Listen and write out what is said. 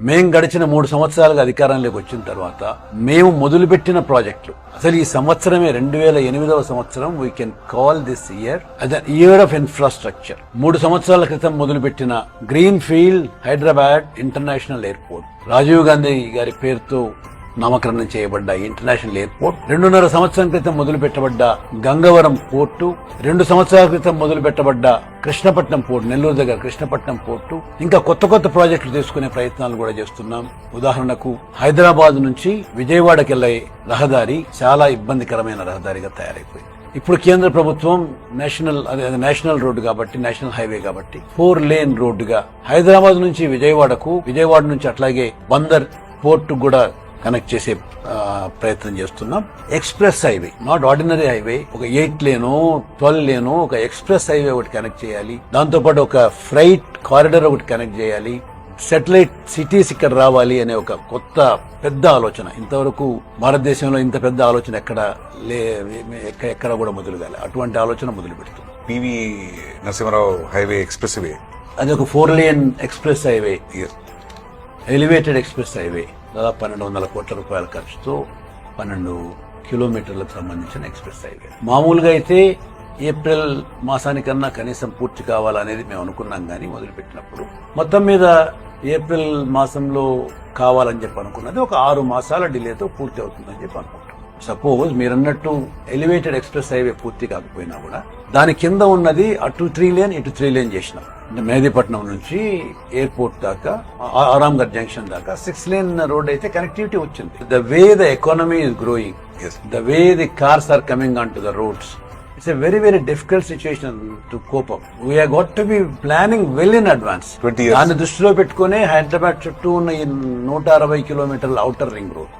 మేం గడిచిన 3 సంవత్సరాలుగా అధికారంలోకి వచ్చిన తర్వాత మేము మొదలుపెట్టిన ప్రాజెక్టులు, అసలు ఈ సంవత్సరమే 2008వ సంవత్సరం, we can call this year as an year of infrastructure. 3 సంవత్సరాల క్రితం మొదలుపెట్టిన green field Hyderabad international airport, Rajiv Gandhi గారి పేరుతో నామకరణం చేయబడ్డ ఇంటర్నేషనల్ ఎయిర్పోర్ట్, 2.5 సంవత్సరం క్రితం మొదలు పెట్టబడ్డ గంగవరం పోర్టు, 2 సంవత్సరాల క్రితం మొదలు పెట్టబడ్డ కృష్ణపట్నం పోర్టు, నెల్లూరు దగ్గర కృష్ణపట్నం పోర్టు, ఇంకా కొత్త కొత్త ప్రాజెక్టులు తీసుకునే ప్రయత్నాలు కూడా చేస్తున్నాం. ఉదాహరణకు హైదరాబాద్ నుంచి విజయవాడకి వెళ్లే రహదారి చాలా ఇబ్బందికరమైన రహదారిగా తయారైపోయింది. ఇప్పుడు కేంద్ర ప్రభుత్వం నేషనల్ రోడ్డు కాబట్టి, నేషనల్ హైవే కాబట్టి 4 లేన్ రోడ్డుగా హైదరాబాద్ నుంచి విజయవాడకు, విజయవాడ నుంచి అట్లాగే బందర్ పోర్టు కూడా కనెక్ట్ చేసే ప్రయత్నం చేస్తున్నాం. Express highway, not ordinary highway, ఒక 8 లేనో 12 లేనో ఒక ఎక్స్ప్రెస్ హైవే ఒకటి కనెక్ట్ చేయాలి. దాంతోపాటు ఒక ఫ్రైట్ కారిడార్ ఒకటి కనెక్ట్ చేయాలి. శాటిలైట్ సిటీస్ ఇక్కడ రావాలి అనే ఒక కొత్త పెద్ద ఆలోచన. ఇంతవరకు భారతదేశంలో ఇంత పెద్ద ఆలోచన ఎక్కడ కూడా మొదలు కాలే. అటువంటి ఆలోచన మొదలు పెడుతుంది. PV Narasimha Rao highway express way, అది ఒక 4 lane express highway, elevated express highway. దాదాపు 1200 కోట్ల రూపాయల ఖర్చుతో 12 కిలోమీటర్లకు సంబంధించిన ఎక్స్ప్రెస్ హైవే. మామూలుగా అయితే ఏప్రిల్ మాసానికన్నా కనీసం పూర్తి కావాలనేది మేము అనుకున్నాం, కానీ మొదలుపెట్టినప్పుడు మొత్తం మీద ఏప్రిల్ మాసంలో కావాలని చెప్పి అనుకున్నది ఒక 6 మాసాల డిలేతో పూర్తి అవుతుందని చెప్పి అనుకుంటాం. సపోజ్ మీరన్నట్టు ఎలివేటెడ్ ఎక్స్ప్రెస్ హైవే పూర్తి కాకపోయినా కూడా దాని కింద ఉన్నది అటు 3 లేన్ ఇటు 3 లేన్ చేసినాం. అంటే మెహదీపట్నం నుంచి ఎయిర్పోర్ట్ దాకా, ఆరాంఘర్ జంక్షన్ దాకా 6 లేన్ రోడ్ అయితే కనెక్టివిటీ వచ్చింది. The way the economy is growing, the way the cars are coming on to the roads, it's a very very difficult situation to cope up. We have got to be planning well in advance. 20 years. దాన్ని దృష్టిలో పెట్టుకునే హైదరాబాద్ చుట్టూ ఉన్న ఈ 160 కిలోమీటర్ల outer ring road